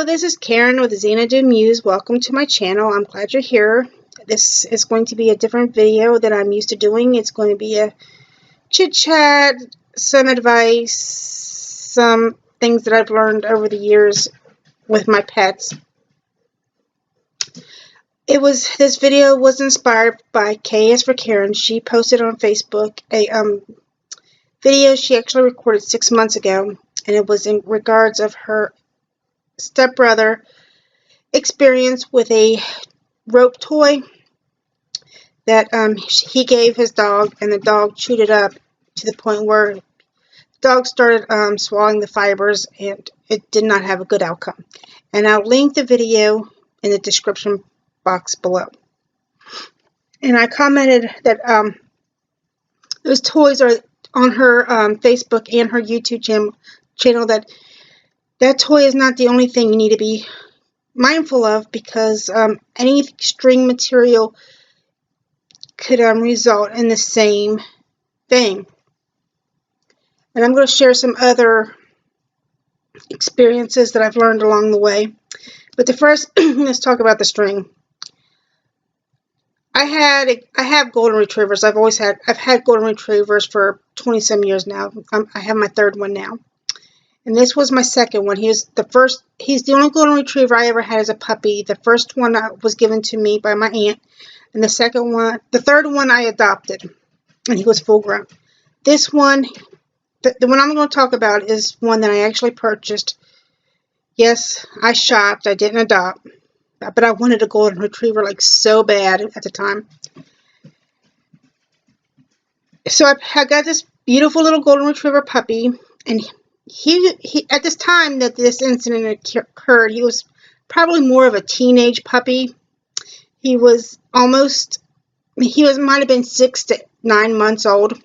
this is Karen with Xanadu Muse. Welcome to my channel. I'm glad you're here. This is going to be a different video that I'm used to doing. It's going to be a chit chat, some advice, some things that I've learned over the years with my pets. This video was inspired by K is for Karen. She posted on Facebook a video she actually recorded 6 months ago, and it was in regards of her stepbrother experience with a rope toy that he gave his dog, and the dog chewed it up to the point where the dog started swallowing the fibers, and it did not have a good outcome. And I'll link the video in the description box below. And I commented that those toys are on her Facebook and her YouTube channel, that toy is not the only thing you need to be mindful of, because any string material could result in the same thing. And I'm going to share some other experiences that I've learned along the way. But first, let's talk about the string. I have golden retrievers. I've had golden retrievers for 20-some years now. I have my third one now. And this was my second one. He's the only golden retriever I ever had as a puppy. The first one was given to me by my aunt. And the third one I adopted. And he was full grown. This one, the one I'm going to talk about, is one that I actually purchased. Yes, I shopped. I didn't adopt. But I wanted a golden retriever like so bad at the time. So I got this beautiful little golden retriever puppy. And he at this time that this incident occurred, he was probably more of a teenage puppy. He might have been 6 to 9 months old.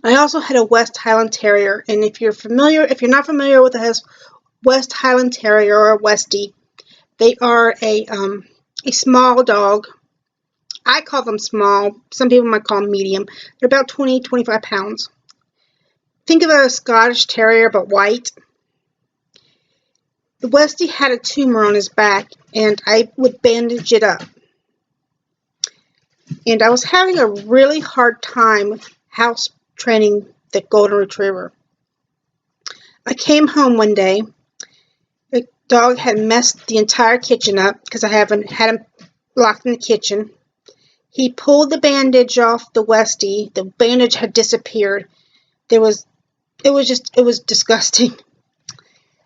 I also had a West Highland Terrier, and if you're not familiar with a West Highland Terrier or a Westie, they are a small dog. I call them small. Some people might call them medium. They're about 20-25 pounds. Think of a Scottish Terrier, but white. The Westie had a tumor on his back, and I would bandage it up. And I was having a really hard time house training the golden retriever. I came home one day. The dog had messed the entire kitchen up because I haven't had him locked in the kitchen. He pulled the bandage off the Westie. The bandage had disappeared. It was disgusting.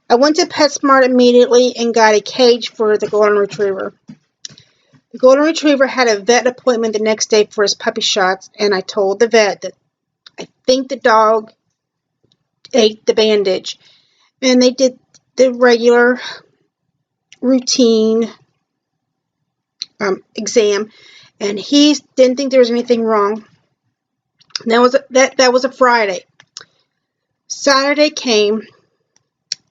I went to PetSmart immediately and got a cage for the golden retriever. The golden retriever had a vet appointment the next day for his puppy shots, and I told the vet that I think the dog ate the bandage. And they did the regular routine exam, and he didn't think there was anything wrong. That was a Friday. Saturday came,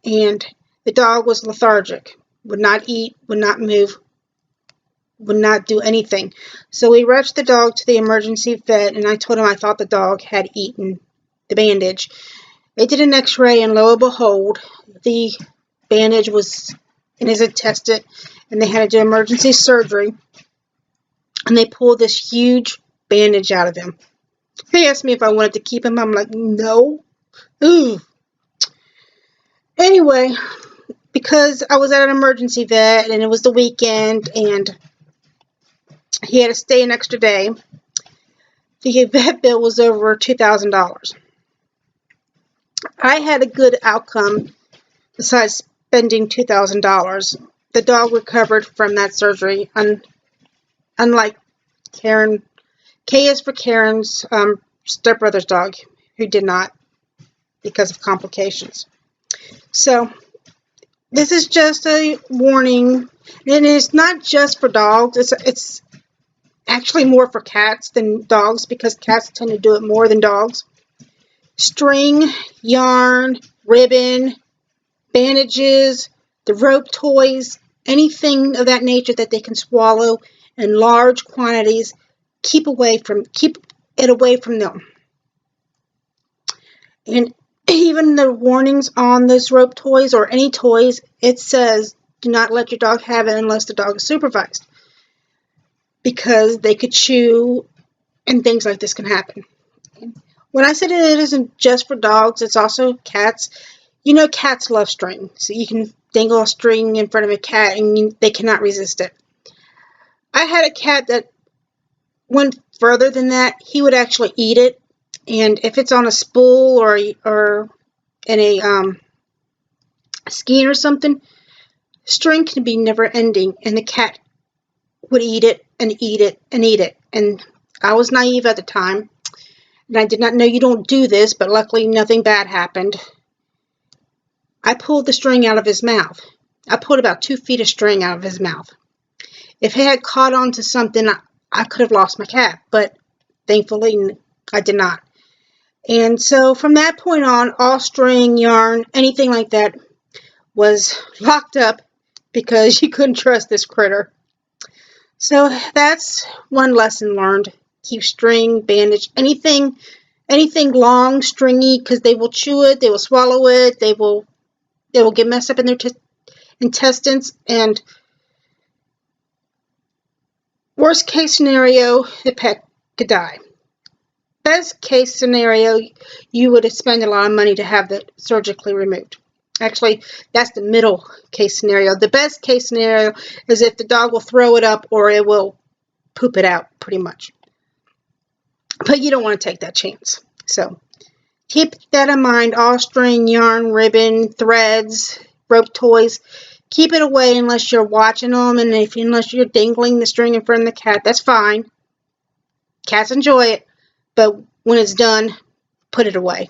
and the dog was lethargic, would not eat, would not move, would not do anything. So we rushed the dog to the emergency vet, and I told him I thought the dog had eaten the bandage. They did an x-ray, and lo and behold, the bandage was in his intestine, and they had to do emergency surgery, and they pulled this huge bandage out of him. They asked me if I wanted to keep him. I'm like, no. Ooh. Anyway, because I was at an emergency vet and it was the weekend and he had to stay an extra day, the vet bill was over $2,000. I had a good outcome besides spending $2,000. The dog recovered from that surgery, unlike Karen. K is for Karen's stepbrother's dog, who did not, because of complications. So this is just a warning, and it's not just for dogs. It's actually more for cats than dogs, because cats tend to do it more than dogs. String, yarn, ribbon, bandages, the rope toys, anything of that nature that they can swallow in large quantities, keep it away from them. And even even the warnings on those rope toys or any toys, it says do not let your dog have it unless the dog is supervised, because they could chew and things like this can happen. When I said it isn't just for dogs, it's also cats. You know, cats love string, so you can dangle a string in front of a cat and they cannot resist it. I had a cat that went further than that. He would actually eat it, and if it's on a spool or in a skein or something, string can be never ending, and the cat would eat it and eat it and eat it. And I was naive at the time, and I did not know you don't do this, but luckily nothing bad happened. I pulled the string out of his mouth. I pulled about 2 feet of string out of his mouth. If it had caught on to something, I could have lost my cat, but thankfully I did not. And so from that point on, all string, yarn, anything like that was locked up because you couldn't trust this critter. So that's one lesson learned. Keep string, bandage, anything long, stringy, because they will chew it, they will swallow it, they will get messed up in their intestines, and worst case scenario, the pet could die. Best case scenario, you would spend a lot of money to have that surgically removed. Actually, that's the middle case scenario. The best case scenario is if the dog will throw it up or it will poop it out, pretty much. But you don't want to take that chance. So keep that in mind. All string, yarn, ribbon, threads, rope toys. Keep it away unless you're watching them, and unless you're dangling the string in front of the cat. That's fine. Cats enjoy it, but when it's done, put it away,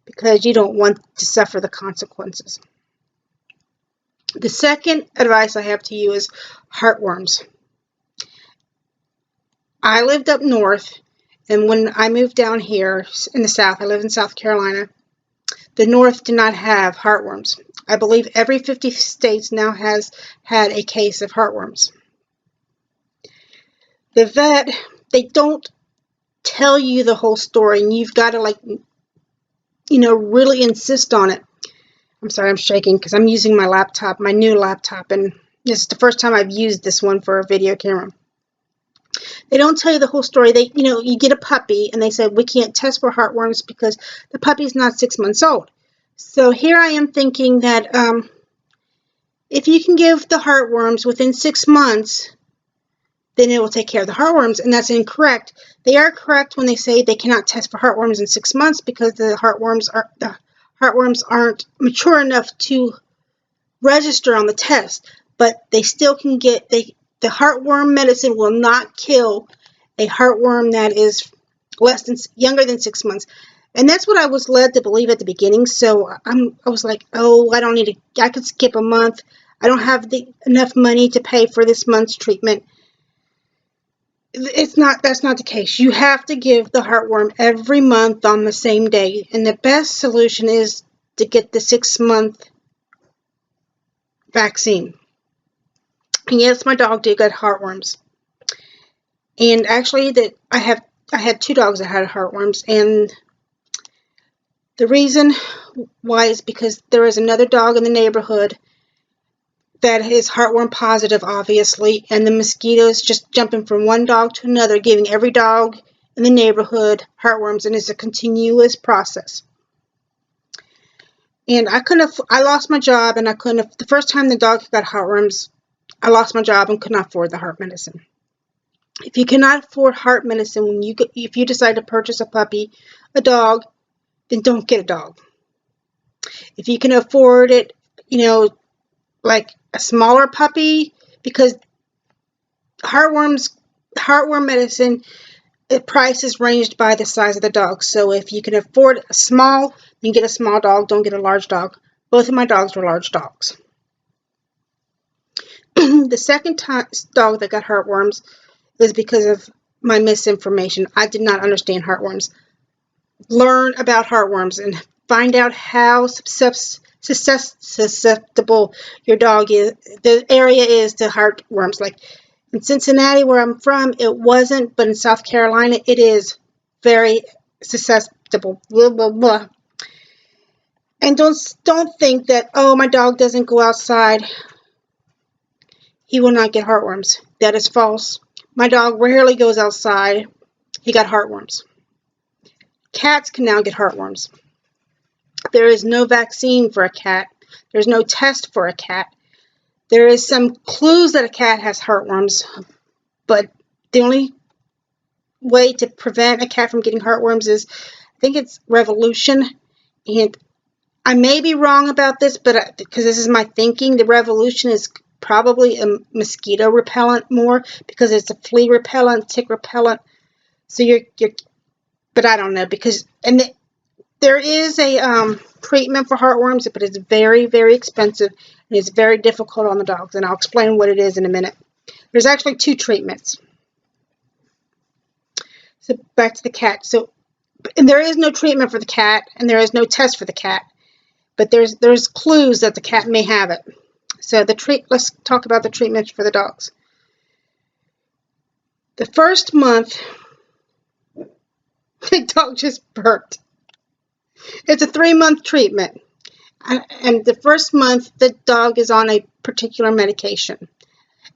because you don't want to suffer the consequences. The second advice I have to you is heartworms. I lived up north, and when I moved down here in the south, I live in South Carolina, the north did not have heartworms. I believe every 50 states now has had a case of heartworms. The vet, they don't tell you the whole story, and you've got to really insist on it. I'm sorry, I'm shaking because I'm using my laptop, my new laptop, and this is the first time I've used this one for a video camera. They don't tell you the whole story. You get a puppy, and they say, we can't test for heartworms because the puppy's not 6 months old. So here I am thinking that if you can give the heartworms within 6 months, then it will take care of the heartworms, and that's incorrect. They are correct when they say they cannot test for heartworms in 6 months because the heartworms aren't mature enough to register on the test, but they still can get the heartworm medicine will not kill a heartworm that is younger than 6 months. And that's what I was led to believe at the beginning. So I was like, oh, I could skip a month. I don't have enough money to pay for this month's treatment. That's not the case. You have to give the heartworm every month on the same day. And the best solution is to get the 6-month vaccine. And yes, my dog did get heartworms. And actually, I had 2 dogs that had heartworms, and the reason why is because there is another dog in the neighborhood that is heartworm positive, obviously, and the mosquitoes just jumping from one dog to another, giving every dog in the neighborhood heartworms, and it's a continuous process. And I lost my job, and the first time the dog got heartworms, I lost my job and could not afford the heart medicine. If you cannot afford heart medicine, if you decide to purchase a dog, then don't get a dog. If you can afford it, like a smaller puppy, because heartworm medicine, the price is ranged by the size of the dog. So if you can afford a small, then get a small dog. Don't get a large dog. Both of my dogs were large dogs. The second dog that got heartworms was because of my misinformation. I did not understand heartworms. Learn about heartworms and find out how susceptible your dog is. The area is to heartworms. Like in Cincinnati, where I'm from, it wasn't, but in South Carolina, it is very susceptible. Blah, blah, blah. And don't think that, oh, my dog doesn't go outside, he will not get heartworms. That is false. My dog rarely goes outside. He got heartworms. Cats can now get heartworms. There is no vaccine for a cat. There's no test for a cat. There is some clues that a cat has heartworms, but the only way to prevent a cat from getting heartworms is, I think it's Revolution, and I may be wrong about this, but because this is my thinking, the Revolution is probably a mosquito repellent more, because it's a flea repellent, tick repellent. So but I don't know, because there is a treatment for heartworms, but it's very, very expensive and it's very difficult on the dogs, and I'll explain what it is in a minute. There's actually 2 treatments. So back to the cat. And there is no treatment for the cat, and there is no test for the cat, but there's clues that the cat may have it. So let's talk about the treatments for the dogs. The first month, the dog just burped. It's a 3-month treatment, and the first month the dog is on a particular medication,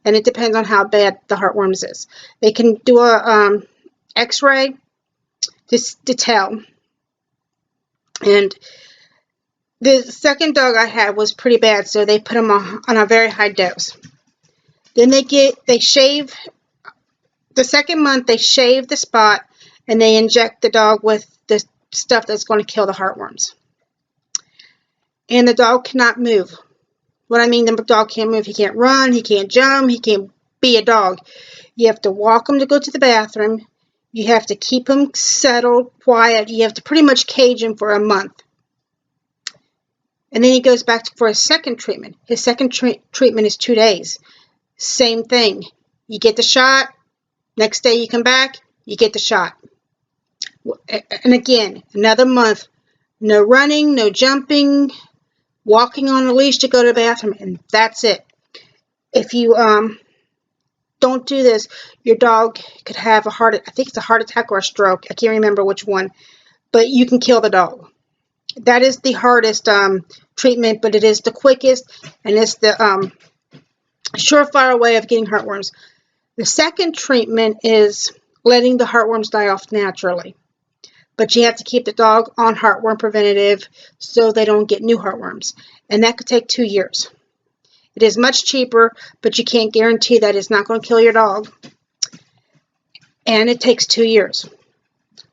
and it depends on how bad the heartworms is. They can do a X-ray to tell. And the second dog I had was pretty bad, so they put him on a very high dose. Then they shave. The second month they shave the spot, and they inject the dog with the stuff that's going to kill the heartworms. And the dog cannot move. What I mean, the dog can't move. He can't run. He can't jump. He can't be a dog. You have to walk him to go to the bathroom. You have to keep him settled, quiet. You have to pretty much cage him for a month. And then he goes back for his second treatment. His second treatment is 2 days. Same thing. You get the shot. Next day you come back, you get the shot. And again, another month. No running, no jumping, walking on a leash to go to the bathroom, and that's it. If you don't do this, your dog could have I think it's a heart attack or a stroke. I can't remember which one, but you can kill the dog. That is the hardest treatment, but it is the quickest, and it's the surefire way of getting heartworms. The second treatment is letting the heartworms die off naturally, but you have to keep the dog on heartworm preventative so they don't get new heartworms, and that could take 2 years. It is much cheaper, but you can't guarantee that it's not going to kill your dog, and it takes 2 years.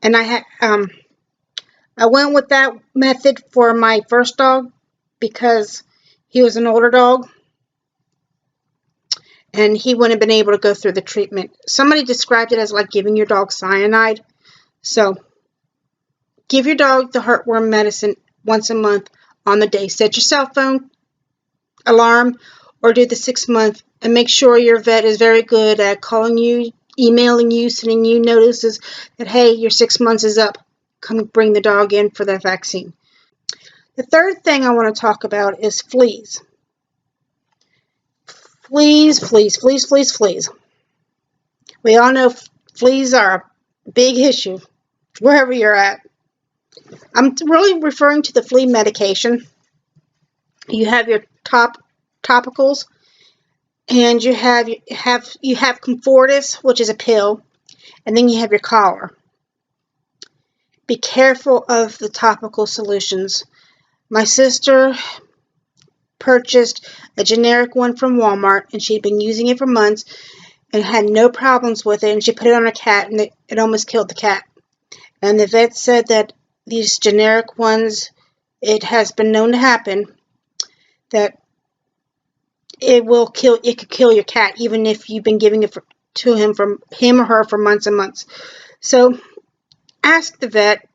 And I went with that method for my first dog because he was an older dog, and he wouldn't have been able to go through the treatment. Somebody described it as like giving your dog cyanide. So give your dog the heartworm medicine once a month on the day. Set your cell phone alarm or do the 6 month, and make sure your vet is very good at calling you, emailing you, sending you notices that, hey, your 6 months is up. Come bring the dog in for that vaccine. The third thing I want to talk about is fleas. Fleas. We all know fleas are a big issue wherever you're at. I'm really referring to the flea medication. You have your topicals, and you have Comfortis, which is a pill, and then you have your collar. Be careful of the topical solutions. My sister purchased a generic one from Walmart, and she'd been using it for months and had no problems with it, and she put it on her cat, and it almost killed the cat. And the vet said that these generic ones, it has been known to happen that it could kill your cat, even if you've been giving it to him or her for months and months. So ask the vet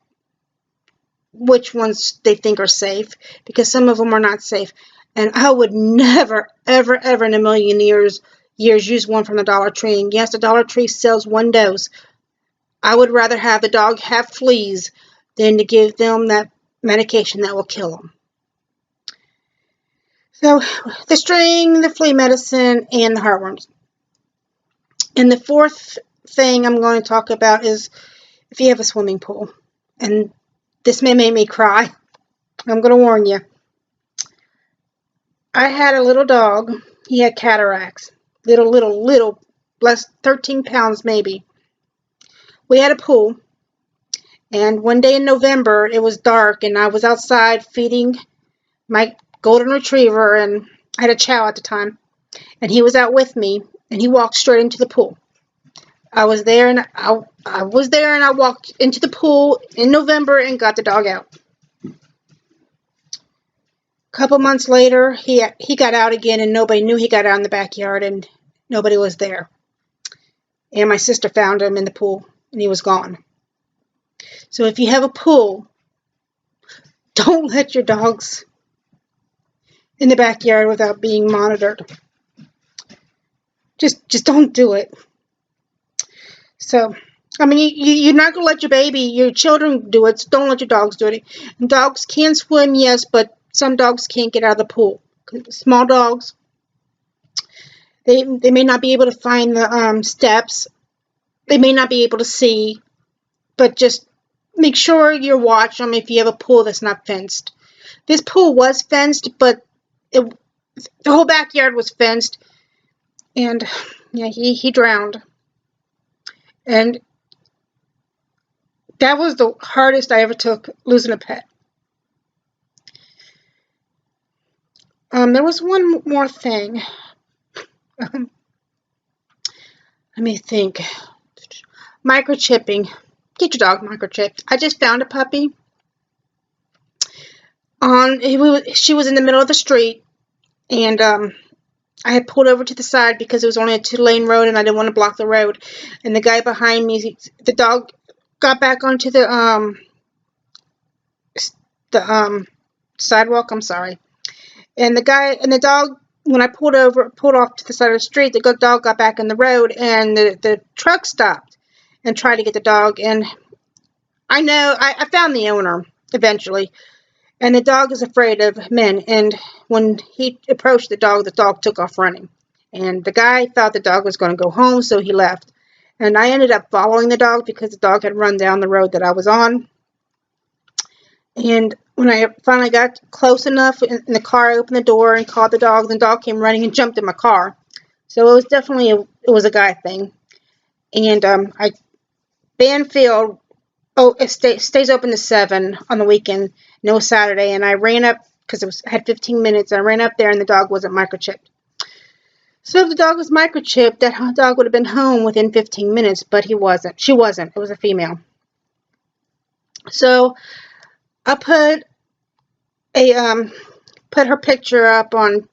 which ones they think are safe, because some of them are not safe. And I would never, ever, ever in a million years use one from the Dollar Tree. And yes, the Dollar Tree sells 1 dose. I would rather have the dog have fleas than to give them that medication that will kill them. So the string, the flea medicine, and the heartworms. And the fourth thing I'm going to talk about is if you have a swimming pool. And this may make me cry. I'm going to warn you. I had a little dog. He had cataracts. Little, less 13 pounds maybe. We had a pool, and one day in November, it was dark, and I was outside feeding my golden retriever, and I had a chow at the time, and he was out with me, and he walked straight into the pool. I was there, and I walked into the pool in November and got the dog out. A couple months later, he got out again, and nobody knew he got out in the backyard, and nobody was there. And my sister found him in the pool, and he was gone. So if you have a pool, don't let your dogs in the backyard without being monitored. Just don't do it. So, I mean, you're not going to let your children do it, so don't let your dogs do it. And dogs can swim, yes, but some dogs can't get out of the pool. Small dogs, they may not be able to find the steps. They may not be able to see, but just make sure you watch them if you have a pool that's not fenced. This pool was fenced, but the whole backyard was fenced, and yeah, he drowned. And that was the hardest I ever took, losing a pet. There was one more thing. Let me think. Microchipping. Get your dog microchipped. I just found a puppy. She was in the middle of the street, and I had pulled over to the side because it was only a 2-lane road, and I didn't want to block the road. And the guy behind me, the dog got back onto the sidewalk. I'm sorry. And the dog, when I pulled off to the side of the street, the dog got back in the road, and the truck stopped and tried to get the dog. And I found the owner eventually, and the dog is afraid of men. And when he approached the dog took off running. And the guy thought the dog was going to go home, so he left. And I ended up following the dog because the dog had run down the road that I was on. And when I finally got close enough in the car, I opened the door and called the dog. The dog came running and jumped in my car. So it was definitely a guy thing. And Banfield, it stays open to 7 on the weekend. And it was Saturday, and I ran up because I had 15 minutes. I ran up there, and the dog wasn't microchipped. So if the dog was microchipped, that dog would have been home within 15 minutes, but he wasn't. She wasn't. It was a female. So I put her picture up on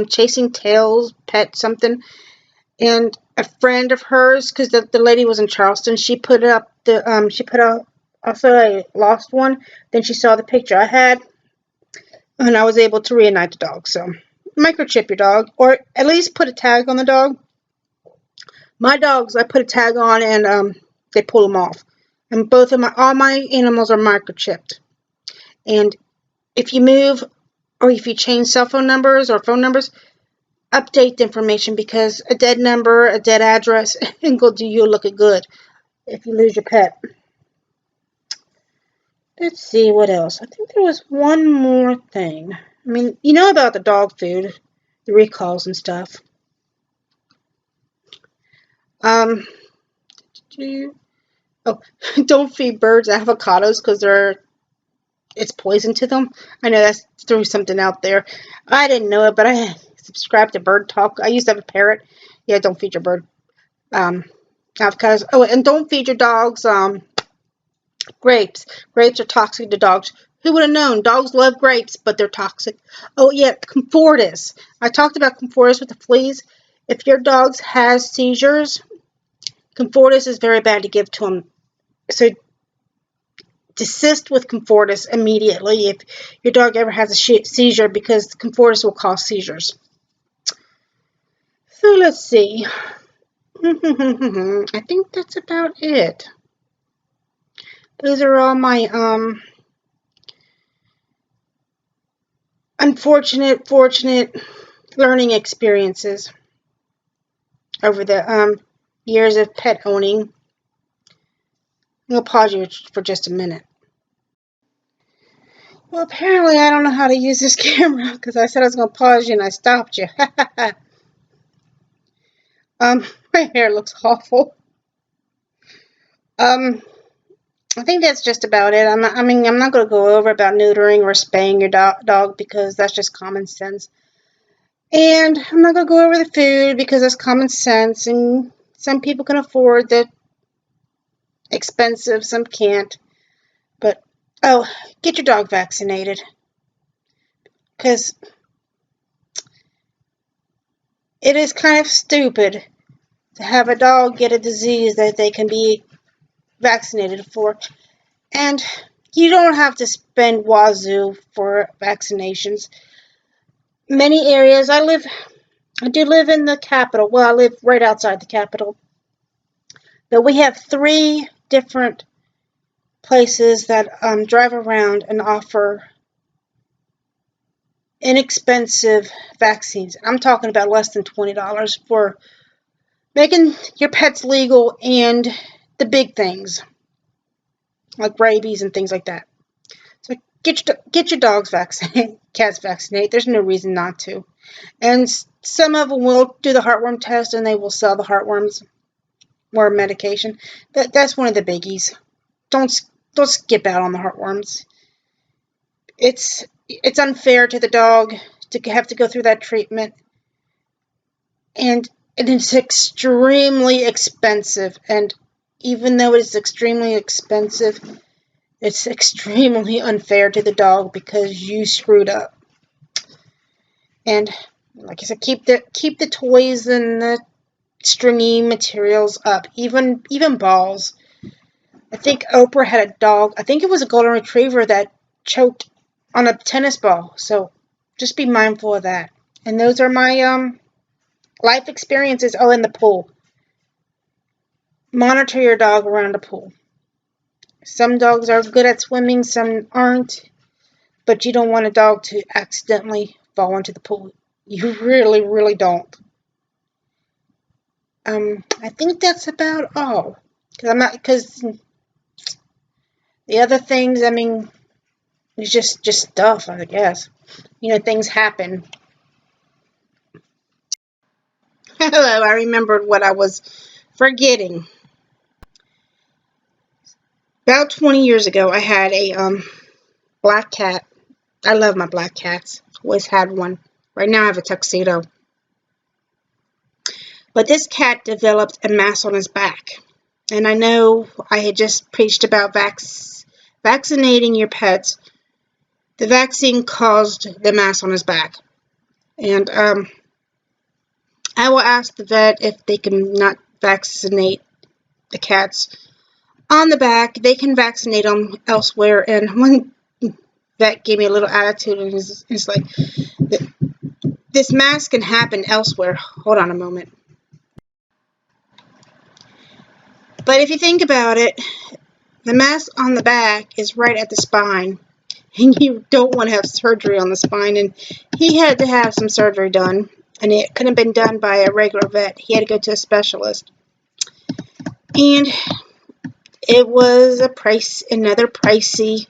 Chasing Tails Pet something, and a friend of hers, because the lady was in Charleston, she put up also a lost one. Then she saw the picture I had, and I was able to reunite the dog. So microchip your dog, or at least put a tag on the dog. My dogs, I put a tag on, and they pull them off. And all my animals are microchipped. And if you move, or if you change cell phone numbers or phone numbers, update the information, because a dead number, a dead address, ain't gonna do you looking good if you lose your pet. Let's see what else. I think there was one more thing. I mean, you know about the dog food, the recalls and stuff. Don't feed birds avocados because it's poison to them. I know that's threw something out there. I didn't know it, but I subscribed to Bird Talk. I used to have a parrot. Yeah, don't feed your bird avocados. Oh, and don't feed your dogs grapes. Grapes are toxic to dogs. Who would have known? Dogs love grapes, but they're toxic. Oh, yeah, Comfortis. I talked about Comfortis with the fleas. If your dog has seizures, Comfortis is very bad to give to them. So desist with Comfortis immediately if your dog ever has a seizure, because Comfortis will cause seizures. So let's see. I think that's about it. Those are all my fortunate learning experiences over the years of pet owning. I'll pause you for just a minute. Well, apparently I don't know how to use this camera because I said I was going to pause you and I stopped you. My hair looks awful. I think that's just about it. I'm not going to go over about neutering or spaying your dog because that's just common sense. And I'm not going to go over the food because that's common sense. And some people can afford the expensive, some can't. But, oh, get your dog vaccinated. Because it is kind of stupid to have a dog get a disease that they can be vaccinated for. And you don't have to spend wazoo for vaccinations. Many areas, I do live in the capital. Well, I live right outside the capital. But we have 3 different places that drive around and offer inexpensive vaccines. I'm talking about less than $20 for making your pets legal and the big things like rabies and things like that. So get your dogs vaccinated, cats vaccinated. There's no reason not to. And some of them will do the heartworm test and they will sell the heartworms or medication. That's one of the biggies. Don't skip out on the heartworms. It's unfair to the dog to have to go through that treatment, and it's extremely expensive. And even though it's extremely expensive, it's extremely unfair to the dog because you screwed up. And like I said, keep the toys and the stringy materials up, even balls. I think Oprah had a dog. I think it was a golden retriever that choked on a tennis ball. So just be mindful of that. And those are my life experiences. Oh, in the pool. Monitor your dog around a pool. Some dogs are good at swimming, some aren't. But you don't want a dog to accidentally fall into the pool. You really, really don't. I think that's about all. Because the other things, it's just stuff, I guess. Things happen. Hello, I remembered what I was forgetting. About 20 years ago, I had a black cat. I love my black cats. Always had one. Right now I have a tuxedo. But this cat developed a mass on his back. And I know I had just preached about vaccinating your pets. The vaccine caused the mass on his back. And I will ask the vet if they can not vaccinate the cats on the back. They can vaccinate them elsewhere. And one vet gave me a little attitude and it's like, this mass can happen elsewhere. Hold on a moment. But if you think about it, the mass on the back is right at the spine. And you don't want to have surgery on the spine. And he had to have some surgery done. And it couldn't have been done by a regular vet. He had to go to a specialist. And it was another pricey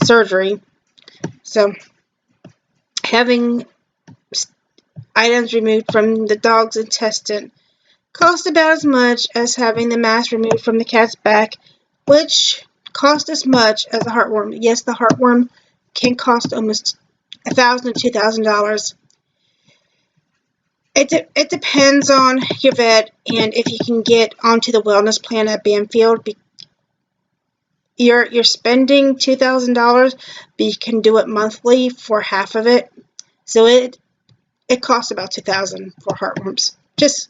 surgery. So having items removed from the dog's intestine cost about as much as having the mass removed from the cat's back, which cost as much as a heartworm. Yes, the heartworm can cost almost $1,000 to $2,000. It depends on your vet and if you can get onto the wellness plan at Banfield. You're spending $2,000, but you can do it monthly for half of it. So it costs about $2,000 for heartworms. Just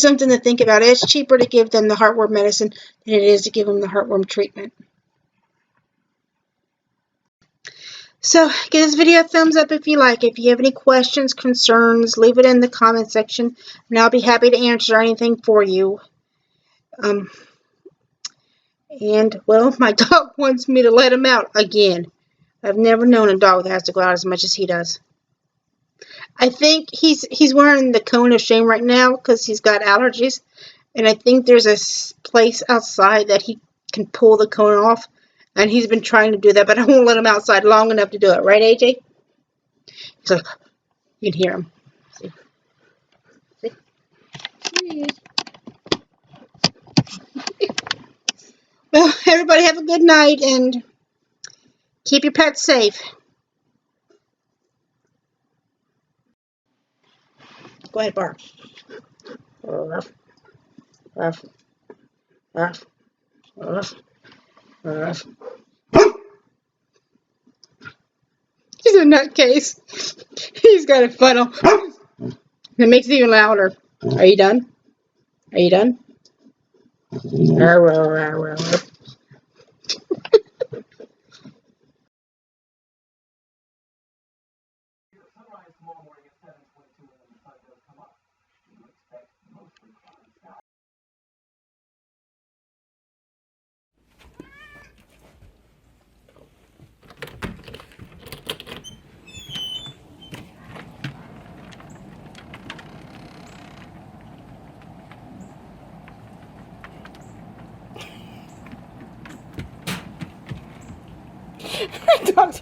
something to think about. It's cheaper to give them the heartworm medicine than it is to give them the heartworm treatment. So give this video a thumbs up if you like. If you have any questions, concerns, leave it in the comment section, and I'll be happy to answer anything for you. And, well, my dog wants me to let him out again. I've never known a dog that has to go out as much as he does. I think he's wearing the cone of shame right now because he's got allergies. And I think there's a place outside that he can pull the cone off. And he's been trying to do that, but I won't let him outside long enough to do it. Right, AJ? He's like, you can hear him. See? See? Well, everybody have a good night and keep your pets safe. Go ahead, bark. Ruff, ruff, ruff, ruff, ruff. He's a nutcase. He's got a funnel. It makes it even louder. Are you done? Are you done? Dogs